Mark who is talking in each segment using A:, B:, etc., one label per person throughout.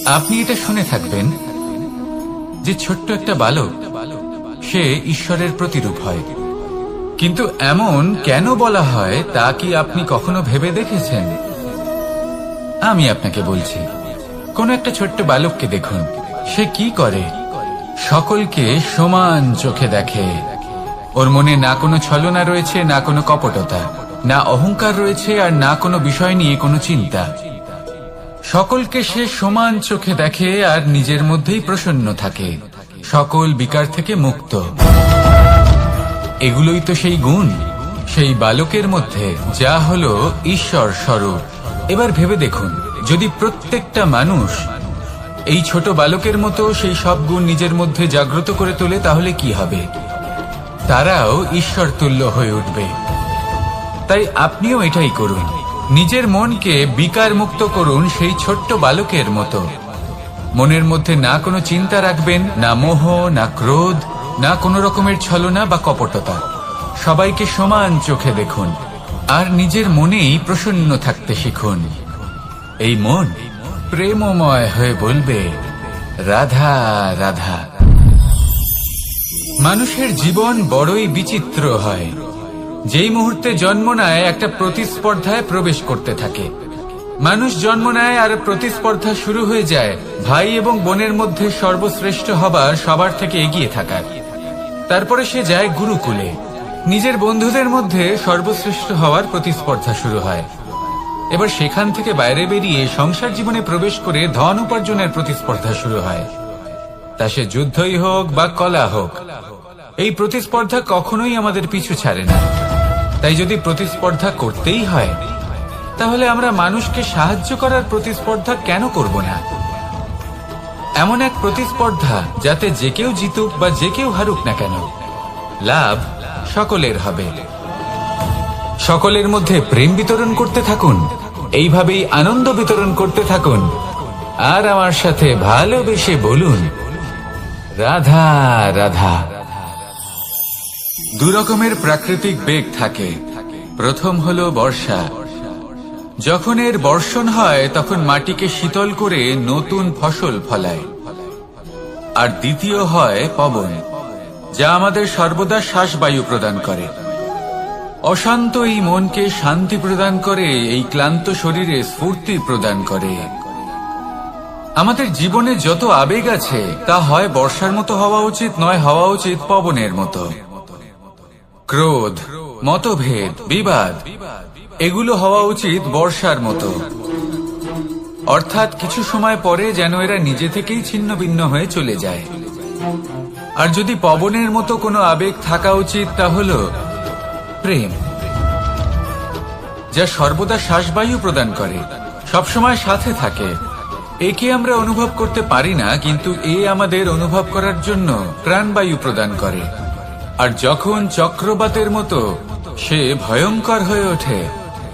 A: আপনি এটা শুনে থাকবেন যে ছোট্ট একটা বালক সে ঈশ্বরের প্রতিরূপ হয়, কিন্তু এমন কেন বলা হয় তা কি আপনি কখনো ভেবে দেখেছেন? আমি আপনাকে বলছি, কোন একটা ছোট্ট বালককে দেখুন, সে কি করে? সকলকে সমান চোখে দেখে। ওর মনে না কোনো ছলনা রয়েছে, না কোনো কপটতা, না অহংকার রয়েছে, আর না কোনো বিষয় নিয়ে কোনো চিন্তা। সকলকে সে সমান চোখে দেখে আর নিজের মধ্যেই প্রসন্ন থাকে, সকল বিকার থেকে মুক্ত। এগুলোই তো সেই গুণ সেই বালকের মধ্যে, যা হলো ঈশ্বর স্বরূপ। এবার ভেবে দেখুন, যদি প্রত্যেকটা মানুষ এই ছোট বালকের মতো সেই সব গুণ নিজের মধ্যে জাগ্রত করে তোলে, তাহলে কি হবে? তারাও ঈশ্বর তুল্য হয়ে উঠবে। তাই আপনিও এটাই করুন, নিজের মনকে বিকার মুক্ত করুন সেই ছোট্ট বালকের মতো। মনের মধ্যে না কোনো চিন্তা রাখবেন, না মোহ, না ক্রোধ, না কোনো রকমের ছলনা বা কপটতা। সবাইকে সমান চোখে দেখুন আর নিজের মনেই প্রসন্ন থাকতে শিখুন। এই মন প্রেমময় হয়ে বলবে, রাধা রাধা। মানুষের জীবন বড়ই বিচিত্র হয়। যেই মুহূর্তে জন্ম নেয় একটা প্রতিস্পর্ধায় প্রবেশ করতে থাকে। মানুষ জন্ম নেয় আর প্রতিস্পর্ধা শুরু হয়ে যায় ভাই এবং বোনের মধ্যে সর্বশ্রেষ্ঠ হবার, সবার থেকে এগিয়ে থাকার। তারপরে সে যায় গুরুকুলে, নিজের বন্ধুদের মধ্যে সর্বশ্রেষ্ঠ হওয়ার প্রতিস্পর্ধা শুরু হয়। এবার সেখান থেকে বাইরে বেরিয়ে সংসার জীবনে প্রবেশ করে ধন উপার্জনের প্রতিস্পর্ধা শুরু হয়। তা সে যুদ্ধই হোক বা কলা হোক, এই প্রতিস্পর্ধা কখনোই আমাদের পিছু ছাড়ে না। তাই যদি প্রতিস্পর্ধা করতেই হয়, তাহলে আমরা মানুষকে সাহায্য করার প্রতিস্পর্ধা কেন করব না? এমন এক প্রতিস্পর্ধা যাতে যে কেউ জিতুক বা যে কেউ হারুক না কেন, লাভ সকলের হবে। সকলের মধ্যে প্রেম বিতরণ করতে থাকুন, এইভাবেই আনন্দ বিতরণ করতে থাকুন, আর আমার সাথে ভালোবেসে বলুন, রাধা রাধা। দু রকমের প্রাকৃতিক বেগ থাকে। প্রথম হলো বর্ষা। যখন এর বর্ষণ হয় তখন মাটিকে শীতল করে নতুন ফসল ফলায়। আর দ্বিতীয় হয় পবন, যা আমাদের সর্বদা শ্বাসবায়ু প্রদান করে। অশান্ত এই মনকে শান্তি প্রদান করে, এই ক্লান্ত শরীরে স্ফূর্তি প্রদান করে। আমাদের জীবনে যত আবেগ আছে তা হয় বর্ষার মতো হওয়া উচিত, নয় হওয়া উচিত পবনের মতো। ক্রোধ, মতভেদ, বিবাদ, এগুলো হওয়া উচিত বর্ষার মতো। অর্থাৎ কিছু সময় পরে যেন এরা নিজে থেকেই ছিন্ন ভিন্ন হয়ে চলে যায়। আর যদি পবনের মতো কোনো আবেগ থাকা উচিত, তা হলো প্রেম, যা সর্বদা শ্বাসবায়ু প্রদান করে, সবসময় সাথে থাকে। একে আমরা অনুভব করতে পারি না, কিন্তু এ আমাদের অনুভব করার জন্য প্রাণবায়ু প্রদান করে। আর যখন চক্রবাতের মতো সে ভয়ঙ্কর হয়ে ওঠে,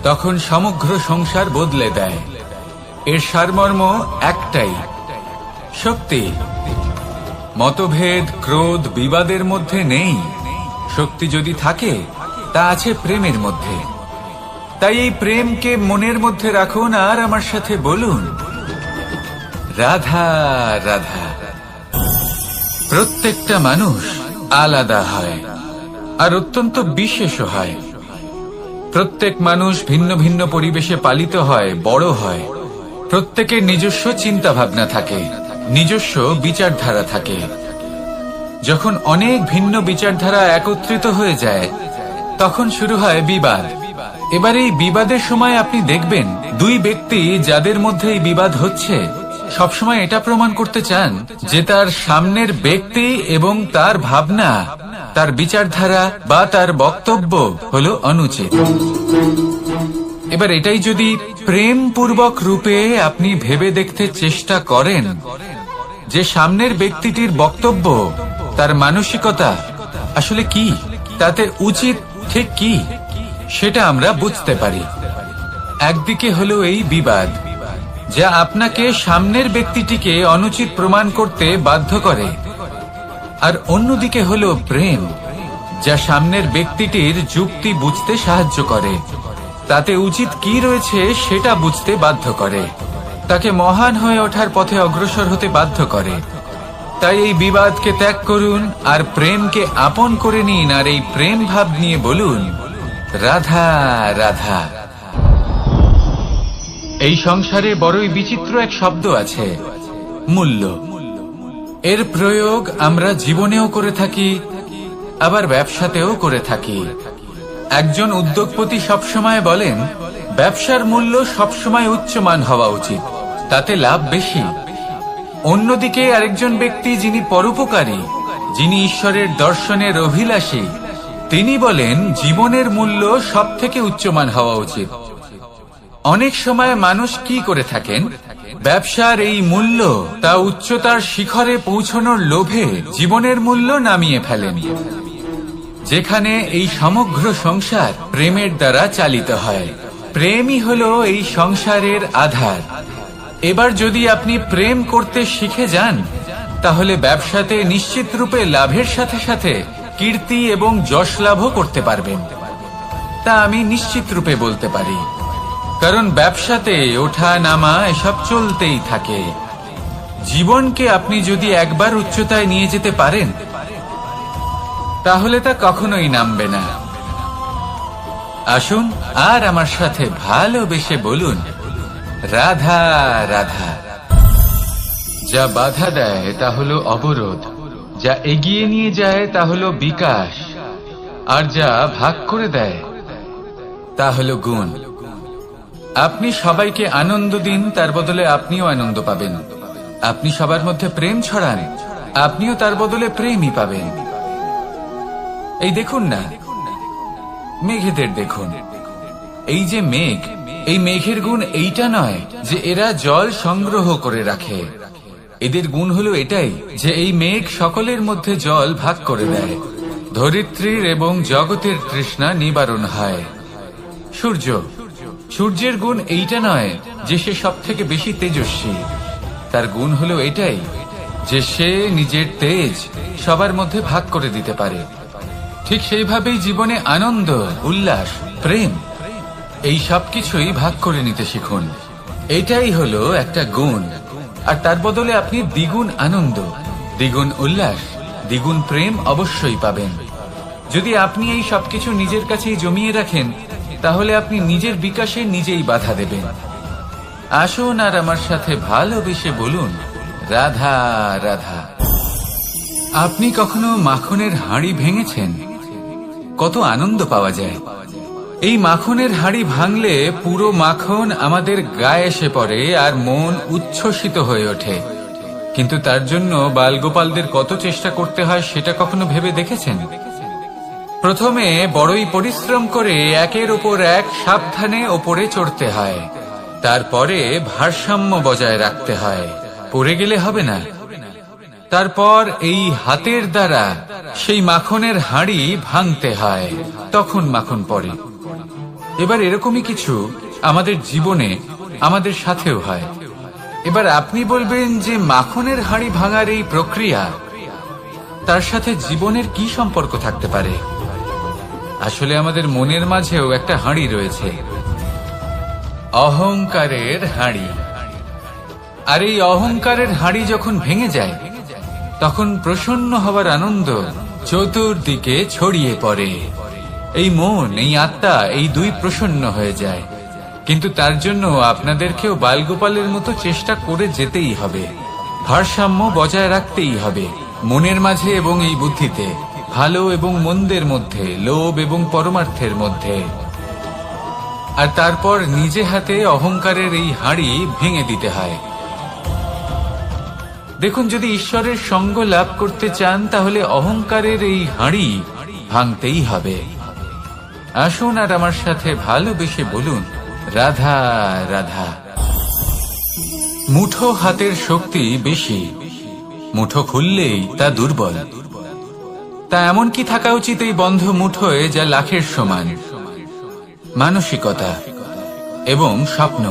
A: তখন সমগ্র সংসার বদলে দেয়। এর সারমর্ম একটাই, শক্তি। মতভেদ, ক্রোধ, বিবাদের মধ্যে নেই। শক্তি যদি থাকে, তা আছে প্রেমের মধ্যে। তাই এই প্রেমকে মনের মধ্যে রাখুন আর আমার সাথে বলুন, রাধা রাধা। প্রত্যেকটা মানুষ আলাদা হয় আর অত্যন্ত বিশেষও হয়। প্রত্যেক মানুষ ভিন্ন ভিন্ন পরিবেশে পালিত হয়, বড় হয়। প্রত্যেকের নিজস্ব চিন্তা ভাবনা থাকে, নিজস্ব বিচারধারা থাকে। যখন অনেক ভিন্ন বিচারধারা একত্রিত হয়ে যায়, তখন শুরু হয় বিবাদ। এবার এই বিবাদের সময় আপনি দেখবেন, দুই ব্যক্তি যাদের মধ্যে এই বিবাদ হচ্ছে, সবসময় এটা প্রমাণ করতে চান যে তার সামনের ব্যক্তি এবং তার ভাবনা, তার বিচারধারা বা তার বক্তব্য হলো অনুচিত। এবার এটাই যদি প্রেমপূর্বক রূপে আপনি ভেবে দেখতে চেষ্টা করেন যে সামনের ব্যক্তিটির বক্তব্য, তার মানসিকতা আসলে কি, তাতে উচিত ঠিক কি, সেটা আমরা বুঝতে পারি। একদিকে হলো এই বিবাদ, যা আপনাকে সামনের ব্যক্তিটিকে অনুচিত প্রমাণ করতে বাধ্য করে। আর অন্যদিকে হলো প্রেম, যা সামনের ব্যক্তিটির যুক্তি বুঝতে সাহায্য করে, তাতে উচিত কি রয়েছে সেটা বুঝতে বাধ্য করে। তাকে মহান হয়ে ওঠার পথে অগ্রসর হতে বাধ্য করে। তাই এই বিবাদকে ত্যাগ করুন আর প্রেমকে আপন করে নিন, আর এই প্রেম ভাব নিয়ে বলুন, রাধা রাধা। এই সংসারে বড়ই বিচিত্র এক শব্দ আছে, মূল্য। এর প্রয়োগ আমরা জীবনেও করে থাকি, আবার ব্যবসাতেও করে থাকি। একজন উদ্যোগপতি সবসময় বলেন, ব্যবসার মূল্য সবসময় উচ্চমান হওয়া উচিত, তাতে লাভ বেশি। অন্যদিকে আরেকজন ব্যক্তি যিনি পরোপকারী, যিনি ঈশ্বরের দর্শনের অভিলাষী, তিনি বলেন জীবনের মূল্য সব থেকে উচ্চমান হওয়া উচিত। অনেক সময় মানুষ কি করে থাকেন, ব্যবসার এই মূল্য তা উচ্চতার শিখরে পৌঁছানোর লোভে জীবনের মূল্য নামিয়ে ফেলেন। যেখানে এই সমগ্র সংসার প্রেমের দ্বারা চালিত হয়, প্রেমই হলো এই সংসারের আধার। এবার যদি আপনি প্রেম করতে শিখে যান, তাহলে ব্যবসাতে নিশ্চিত রূপে লাভের সাথে সাথে কীর্তি এবং যশ লাভও করতে পারবেন। তা আমি নিশ্চিত রূপে বলতে পারি, কারণ ব্যবসাতে ওঠা নামা এসব চলতেই থাকে। জীবনকে আপনি যদি একবার উচ্চতায় নিয়ে যেতে পারেন, তাহলে তা কখনোই নামবে না। আসুন আর আমার সাথে ভালোবেসে বলুন, রাধা রাধা। যা বাধা দেয় তা হলো অবরোধ, যা এগিয়ে নিয়ে যায় তা হলো বিকাশ, আর যা ভাগ করে দেয় তা হলো গুণ। আপনি সবাইকে আনন্দ দিন, তার বদলে আপনিও আনন্দ পাবেন। আপনি সবার মধ্যে প্রেম ছড়ান, আপনিও তার বদলে প্রেমই পাবেন। এই দেখুন না, মেঘেদের দেখুন। এই যে মেঘ, এই মেঘের গুণ এইটা নয় যে এরা জল সংগ্রহ করে রাখে। এদের গুণ হলো এটাই যে এই মেঘ সকলের মধ্যে জল ভাগ করে দেয়। ধরিত্রীর এবং জগতের তৃষ্ণা নিবারণ হয়। সূর্য, সূর্যের গুণ এইটা নয় যে সে সব থেকে বেশি তেজস্বী। তার গুণ হলো এটাই যে সে নিজের তেজ সবার মধ্যে ভাগ করে দিতে পারে। ঠিক সেইভাবেই জীবনে আনন্দ, উল্লাস, প্রেম এই সব কিছুই ভাগ করে নিতে শিখুন। এটাই হলো একটা গুণ, আর তার বদলে আপনি দ্বিগুণ আনন্দ, দ্বিগুণ উল্লাস, দ্বিগুণ প্রেম অবশ্যই পাবেন। যদি আপনি এই সবকিছু নিজের কাছেই জমিয়ে রাখেন, তাহলে আপনি নিজের বিকাশে নিজেই বাধা দেবেন। আসুন আর আমার সাথে ভালোবেসে বলুন, রাধা রাধা। আপনি কখনো মাখনের হাঁড়ি ভেঙেছেন? কত আনন্দ পাওয়া যায়। এই মাখনের হাঁড়ি ভাঙলে পুরো মাখন আমাদের গায়ে এসে পড়ে আর মন উচ্ছ্বসিত হয়ে ওঠে। কিন্তু তার জন্য বালগোপালদের কত চেষ্টা করতে হয় সেটা কখনো ভেবে দেখেছেন? প্রথমে বড়ই পরিশ্রম করে একের ওপর এক সাবধানে ওপরে চড়তে হয়, তারপরে ভারসাম্য বজায় রাখতে হয়, পড়ে গেলে হবে না। তারপর এই হাতের দ্বারা সেই মাখনের হাঁড়ি ভাঙতে হয়, তখন মাখন পড়ে। এবার এরকমই কিছু আমাদের জীবনে আমাদের সাথেও হয়। এবার আপনি বলবেন যে মাখনের হাঁড়ি ভাঙার এই প্রক্রিয়া, তার সাথে জীবনের কি সম্পর্ক থাকতে পারে? আসলে আমাদের মনের মাঝেও একটা হাঁড়ি রয়েছে, অহংকারের হাঁড়ি। আর এই অহংকারের হাঁড়ি যখন ভেঙে যায়, তখন প্রসন্ন হবার আনন্দ চতুর্দিকে ছড়িয়ে পড়ে। এই মন, এই আত্মা, এই দুই প্রসন্ন হয়ে যায়। কিন্তু তার জন্য আপনাদেরকেও বালগোপালের মতো চেষ্টা করে যেতেই হবে, ভারসাম্য বজায় রাখতেই হবে মনের মাঝে এবং এই বুদ্ধিতে, ভালো এবং মন্দের মধ্যে, লোভ এবং পরমার্থের মধ্যে। আর তারপর নিজে হাতে অহংকারের এই হাঁড়ি ভেঙে দিতে হয়। দেখুন, যদি ঈশ্বরের সঙ্গ লাভ করতে চান, তাহলে অহংকারের এই হাঁড়ি ভাঙতেই হবে। আসুন আর আমার সাথে ভালোবেসে বলুন, রাধা রাধা। মুঠো হাতের শক্তি বেশি, মুঠো খুললেই তা দুর্বল। তা এমন কি থাকা উচিত এই বন্ধ মুঠোয় যা লাখের সমান? মানসিকতা এবং স্বপ্ন।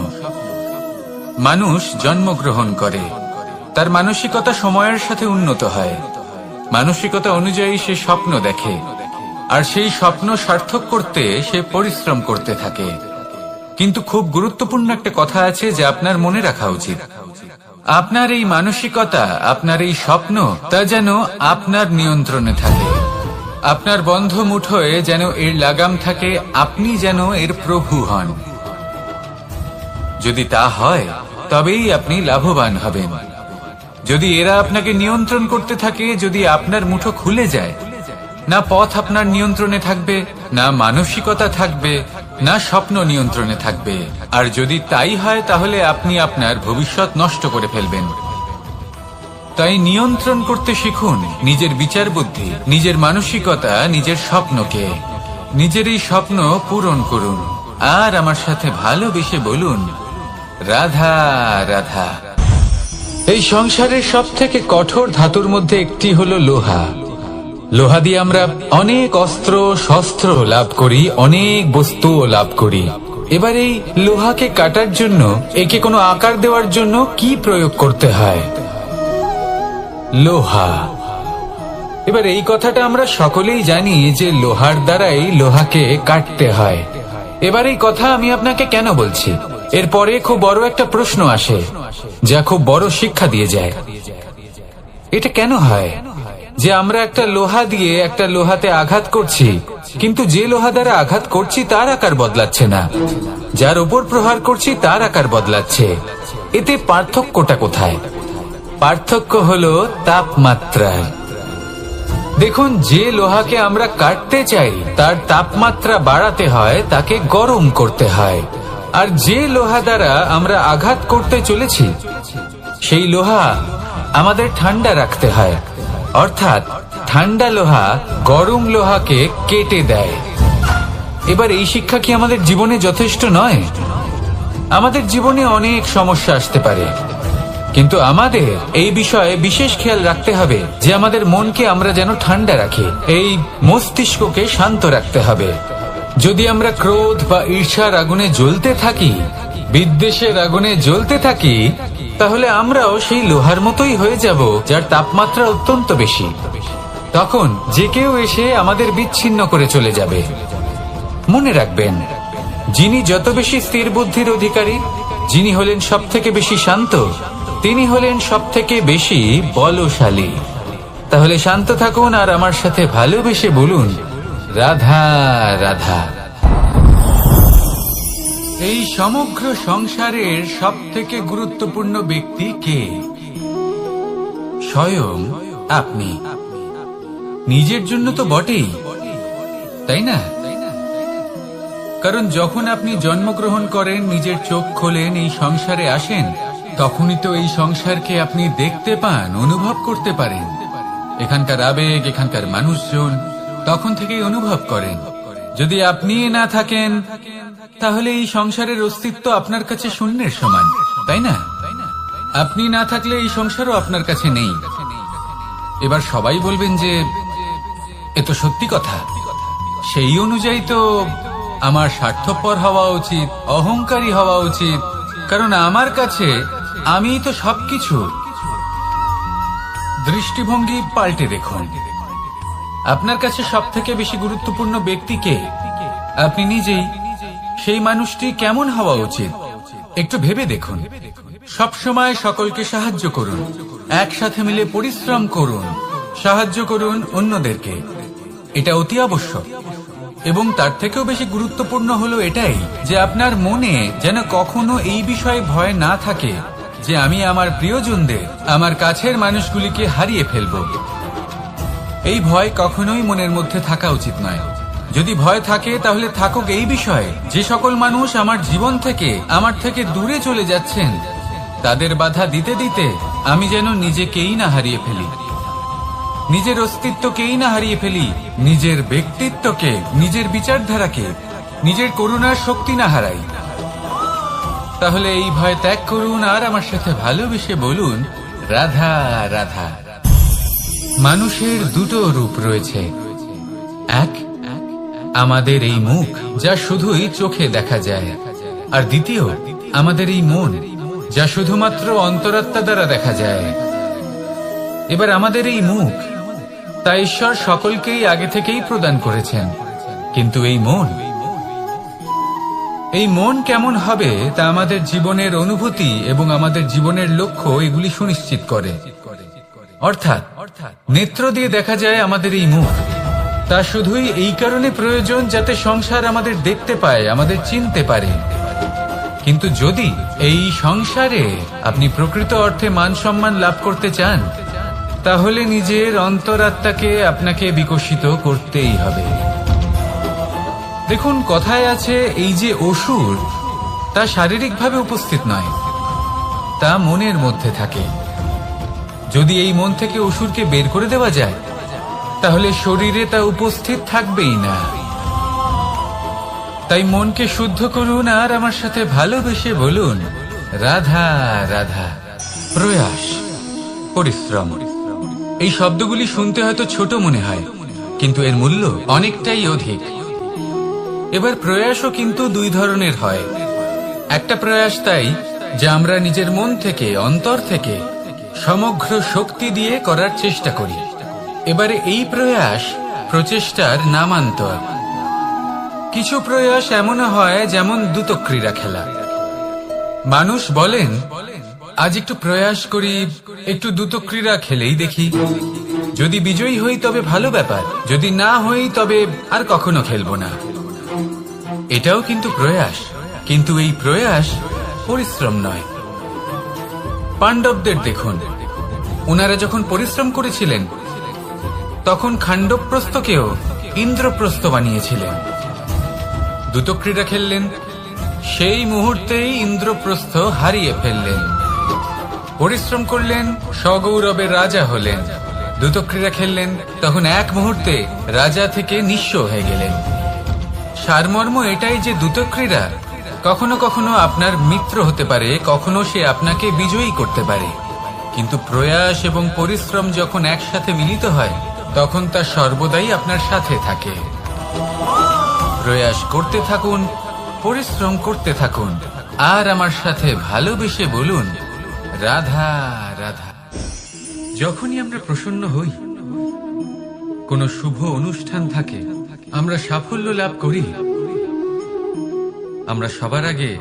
A: মানুষ জন্মগ্রহণ করে, তার মানসিকতা সময়ের সাথে উন্নত হয়। মানসিকতা অনুযায়ী সে স্বপ্ন দেখে, আর সেই স্বপ্ন সার্থক করতে সে পরিশ্রম করতে থাকে। কিন্তু খুব গুরুত্বপূর্ণ একটা কথা আছে যা আপনার মনে রাখা উচিত। আপনার এই মানসিকতা, আপনার এই স্বপ্ন, তা যেন আপনার নিয়ন্ত্রণে থাকে। আপনার বন্ধ মুঠোয় যেন এর লাগাম থাকে, আপনি যেন এর প্রভু হন। যদি তা হয় তবেই আপনি লাভবান হবেন। যদি এরা আপনাকে নিয়ন্ত্রণ করতে থাকে, যদি আপনার মুঠো খুলে যায়, না পথ আপনার নিয়ন্ত্রণে থাকবে, না মানসিকতা থাকবে, না স্বপ্ন নিয়ন্ত্রণে থাকবে। আর যদি তাই হয় তাহলে আপনি আপনার ভবিষ্যৎ নষ্ট করে ফেলবেন। তাই নিয়ন্ত্রণ করতে শিখুন নিজের বিচার বুদ্ধি, নিজের মানসিকতা, নিজের স্বপ্নকে। নিজের এই স্বপ্ন পূরণ করুন আর আমার সাথে ভালোবেসে বলুন, রাধা রাধা। এই সংসারের সব থেকে কঠোর ধাতুর মধ্যে একটি হলো লোহা। লোহা দিয়ে আমরা অনেক অস্ত্র শস্ত্র লাভ করি, অনেক বস্তুও লাভ করি। এবার এই লোহাকে কাটার জন্য, একে কোনো আকার দেওয়ার জন্য কি প্রয়োগ করতে হয়? লোহা। এবার এই কথাটা আমরা সকলেই জানি যে লোহার দ্বারাই লোহাকে কাটতে হয়। এবার এই কথা আমি আপনাকে কেন বলছি? এরপরে খুব বড় একটা প্রশ্ন আসে যা খুব বড় শিক্ষা দিয়ে যায়। এটা কেন হয় যে আমরা একটা লোহা দিয়ে একটা লোহাতে আঘাত করছি, কিন্তু যে লোহা দ্বারা আঘাত করছি তার আকার বদলাচ্ছে না, যার উপর প্রহার করছি তার আকার বদলাচ্ছে? এতে পার্থক্যটা কোথায়? পার্থক্য হলো তাপমাত্রায়। দেখুন, যে লোহাকে আমরা কাটতে চাই তার তাপমাত্রা বাড়াতে হয়, তাকে গরম করতে হয়। আর যে লোহা দ্বারা আমরা আঘাত করতে চলেছি সেই লোহা আমাদের ঠান্ডা রাখতে হয়। অর্থাৎ ঠান্ডা লোহা গরম লোহাকে কেটে দেয়। এবার এই শিক্ষা কি আমাদের জীবনে যথেষ্ট নয়? আমাদের জীবনে অনেক সমস্যা আসতে পারে, কিন্তু আমাদের এই বিষয়ে বিশেষ খেয়াল রাখতে হবে যে আমাদের মনকে আমরা যেন ঠান্ডা রাখি, এই মস্তিষ্ককে শান্ত রাখতে হবে। যদি আমরা ক্রোধ বা ঈর্ষার আগুনে জ্বলতে থাকি, বিদ্বেষের আগুনে জ্বলতে থাকি, তাহলে আমরাও সেই লোহার মতোই হয়ে যাব যার তাপমাত্রা অত্যন্ত বেশি। তখন যে কেউ এসে আমাদের বিচ্ছিন্ন করে চলে যাবে। মনে রাখবেন, যিনি যত বেশি স্থির বুদ্ধির অধিকারী, যিনি হলেন সব থেকে বেশি শান্ত, তিনি হলেন সব থেকে বেশি বলশালী। তাহলে শান্ত থাকুন আর আমার সাথে ভালোবেসে বলুন, রাধা রাধা। এই সমগ্র সংসারের সব থেকে গুরুত্বপূর্ণ ব্যক্তি কে? স্বয়ং আপনি। নিজের জন্য তো বটেই, তাই না? কারণ যখন আপনি জন্মগ্রহণ করেন, নিজের চোখ খোলেন, এই সংসারে আসেন, তখনই তো এই সংসারকে আপনি দেখতে পান, অনুভব করতে পারেন। এখানকার আবেগ, এখানকার মানুষজন তখন থেকেই অনুভব করেন। যদি আপনি না থাকেন তাহলে এই সংসারের অস্তিত্ব আপনার কাছে শূন্যের সমান, তাই না? আপনি না থাকলে এই সংসারও আপনার কাছে নেই। এবার সবাই বলবেন যে এ তো সত্যি কথা, সেই অনুযায়ী তো আমার স্বার্থপর হওয়া উচিত, অহংকারী হওয়া উচিত, কারণ আমার কাছে আমিই তো সবকিছু। দৃষ্টিভঙ্গি পাল্টে দেখুন। আপনার কাছে সব থেকে বেশি গুরুত্বপূর্ণ ব্যক্তি কে? আপনি নিজেই। সেই মানুষটি কেমন হওয়া উচিত একটু ভেবে দেখুন। সবসময় সকলকে সাহায্য করুন, একসাথে মিলে পরিশ্রম করুন, সাহায্য করুন অন্যদেরকে। এটা অতি আবশ্যক। এবং তার থেকেও বেশি গুরুত্বপূর্ণ হলো এটাই যে আপনার মনে যেন কখনো এই বিষয়ে ভয় না থাকে যে আমি আমার প্রিয়জনদের, আমার কাছের মানুষগুলিকে হারিয়ে ফেলব। এই ভয় কখনোই মনের মধ্যে থাকা উচিত নয়। যদি ভয় থাকে তাহলে থাকুক এই বিষয়ে যে সকল মানুষ আমার জীবন থেকে, আমার থেকে দূরে চলে যাচ্ছেন, তাদের বাধা দিতে দিতে আমি যেন নিজেকেই না হারিয়ে ফেলি, নিজের অস্তিত্বকেই না হারিয়ে ফেলি, নিজের ব্যক্তিত্বকে, নিজের বিচারধারাকে, নিজের করুণার শক্তি না হারাই। তাহলে এই ভয় ত্যাগ করুন আর আমার সাথে ভালোবেসে বলুন, রাধা রাধা। মানুষের দুটো রূপ রয়েছে। এক, আমাদের এই মুখ যা শুধুই চোখে দেখা যায়, আর দ্বিতীয় আমাদের এই মন যা শুধুমাত্র অন্তরাত্মা দ্বারা দেখা যায়। এবার আমাদের এই মুখ তা ঈশ্বর সকলকেই আগে থেকেই প্রদান করেছেন, কিন্তু এই মন এই মন কেমন হবে তা আমাদের জীবনের অনুভূতি এবং আমাদের জীবনের লক্ষ্য এগুলি সুনিশ্চিত করে। অর্থাৎ নেত্র দিয়ে দেখা যায় আমাদের এই মুখ, তা শুধুই এই কারণে প্রয়োজন যাতে সংসার আমাদের দেখতে পায়, আমাদের চিনতে পারে। কিন্তু যদি এই সংসারে আপনি প্রকৃত অর্থে মান সম্মান লাভ করতে চান, তাহলে নিজের অন্তরাত্মাকে আপনাকে বিকশিত করতেই হবে। দেখুন, কথায় আছে এই যে অসুর, তা শারীরিকভাবে উপস্থিত নয়, তা মনের মধ্যে থাকে। যদি এই মন থেকে অসুরকে বের করে দেওয়া যায়, তাহলে শরীরে তা উপস্থিত থাকবেই না। তাই মনকে শুদ্ধ করুন আর আমার সাথে ভালোবেসে বলুন, রাধা রাধা। প্রয়াস, পরিশ্রম, এই শব্দগুলি শুনতে হয়তো ছোট মনে হয়, কিন্তু এর মূল্য অনেকটাই অধিক। এবার প্রয়াসও কিন্তু দুই ধরনের হয়। একটা প্রয়াস তাই যা আমরা নিজের মন থেকে, অন্তর থেকে সমগ্র শক্তি দিয়ে করার চেষ্টা করি। এবারে এই প্রয়াস প্রচেষ্টার নামান্তর। কিছু প্রয়াস এমনও হয় যেমন দ্রুতক্রীড়া খেলা। মানুষ বলেন, আজ একটু প্রয়াস করি, একটু দ্রুতক্রীড়া খেলেই দেখি, যদি বিজয়ী হই তবে ভালো ব্যাপার, যদি না হই তবে আর কখনো খেলবো না। এটাও কিন্তু প্রয়াস, কিন্তু এই প্রয়াস পরিশ্রম নয়। পাণ্ডবদের দেখুন, ওনারা যখন পরিশ্রম করেছিলেন তখন খাণ্ডবপ্রস্থকেও ইন্দ্রপ্রস্থ বানিয়েছিলেন। দ্রুতক্রীড়া খেললেন, সেই মুহূর্তেই ইন্দ্রপ্রস্থ হারিয়ে ফেললেন। পরিশ্রম করলেন, সগৌরবে রাজা হলেন। দ্রুতক্রীড়া খেললেন, তখন এক মুহূর্তে রাজা থেকে নিঃস্ব হয়ে গেলেন। সারমর্ম এটাই যে দ্রুতক্রীড়া কখনো কখনো আপনার মিত্র হতে পারে, কখনো সে আপনাকে বিজয়ী করতে পারে, কিন্তু প্রয়াস এবং পরিশ্রম যখন একসাথে মিলিত হয় তখন তা সর্বদাই আপনার সাথে থাকে। প্রয়াস করতে থাকুন, পরিশ্রম করতে থাকুন, আর আমার সাথে ভালোবেসে বলুন, রাধা রাধা। যখনই আমরা প্রসন্ন হই, কোনো শুভ অনুষ্ঠান থাকে, আমরা সাফল্য লাভ করি, আমরা সবার আগে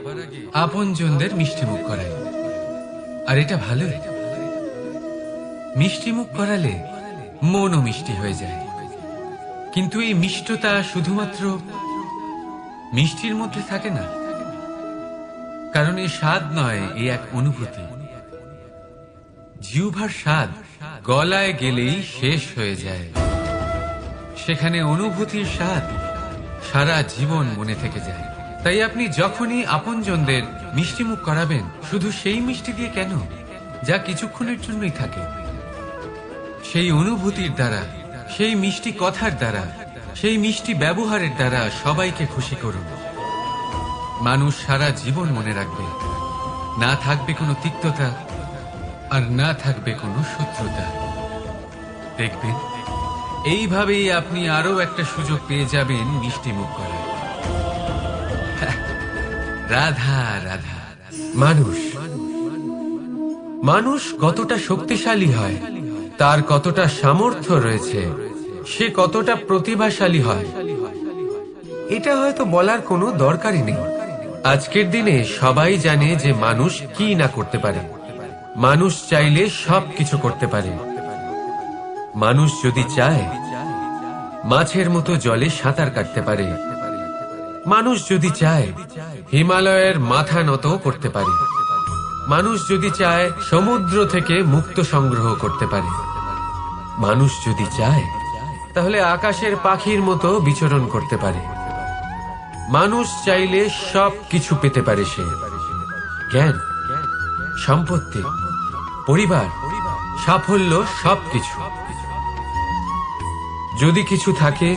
A: আপনজনদের মিষ্টিমুখ করাই। আর এটা ভালোই। মিষ্টিমুখ করালে মনও মিষ্টি হয়ে যায়। কিন্তু এই মিষ্টতা শুধুমাত্র মিষ্টির মধ্যে থাকে না, কারণ এই স্বাদ নয়, এই এক অনুভূতি। জিহ্বার স্বাদ গলায় গেলেই শেষ হয়ে যায়, সেখানে অনুভূতির স্বাদ সারা জীবন মনে থেকে যায়। তাই আপনি যখনই আপনজনদের মিষ্টিমুখ করাবেন, শুধু সেই মিষ্টি দিয়ে কেন, যা কিছুক্ষণের জন্যই থাকে, সেই অনুভূতির দ্বারা, সেই মিষ্টি কথার দ্বারা, সেই মিষ্টি ব্যবহারের দ্বারা সবাইকে খুশি করুন। মানুষ সারা জীবন মনে রাখবে, না থাকবে কোনো তিক্ততা, আর না থাকবে কোনো শত্রুতা। দেখবেন, এইভাবেই আপনি আরো একটা সুযোগ পেয়ে যাবেন মিষ্টিমুখ করার। রাধা রাধা। মানুষ কতটা শক্তিশালী হয়, তার কতটা সামর্থ্য রয়েছে, সে কতটা প্রতিভাশালী হয়, এটা হয়তো বলার কোনো দরকারই নেই। আজকের দিনে সবাই জানে যে মানুষ কি না করতে পারে। মানুষ চাইলে সবকিছু করতে পারে। মানুষ যদি চায় মাছের মতো জলে সাঁতার কাটতে পারে। মানুষ যদি চায় হিমালয়ের মাথা নত করতে পারে। মানুষ যদি চায় সমুদ্র থেকে মুক্ত সংগ্রহ করতে পারে। মানুষ যদি চায় তাহলে আকাশের পাখির মতো বিচরণ করতে পারে। মানুষ চাইলে সব কিছু পেতে পারে। সে জ্ঞান, সম্পত্তি, পরিবার, সাফল্য, সবকিছু। যদি কিছু থাকে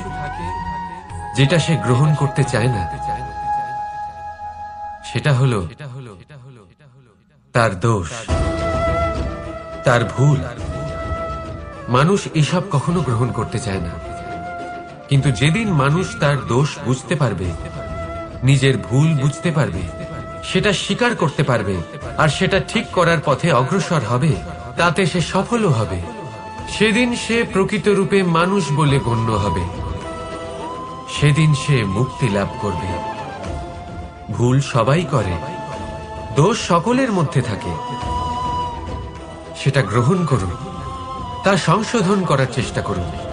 A: যেটা সে গ্রহণ করতে চায় না, সেটা হলো তার দোষ, তার ভুল। মানুষ এসব কখনো গ্রহণ করতে চায় না, কিন্তু যেদিন মানুষ তার দোষ বুঝতে পারবে, নিজের ভুল বুঝতে পারবে, সেটা স্বীকার করতে পারবে, আর সেটা ঠিক করার পথে অগ্রসর হবে, তাতে সে সফলও হবে। সেদিন সে প্রকৃত রূপে মানুষ বলে গণ্য হবে। সেদিন সে মুক্তি লাভ করবে।
B: ভুল সবাই করে, দোষ সকলের মধ্যে থাকে। সেটা গ্রহণ করুন, তা সংশোধন করার চেষ্টা করুন।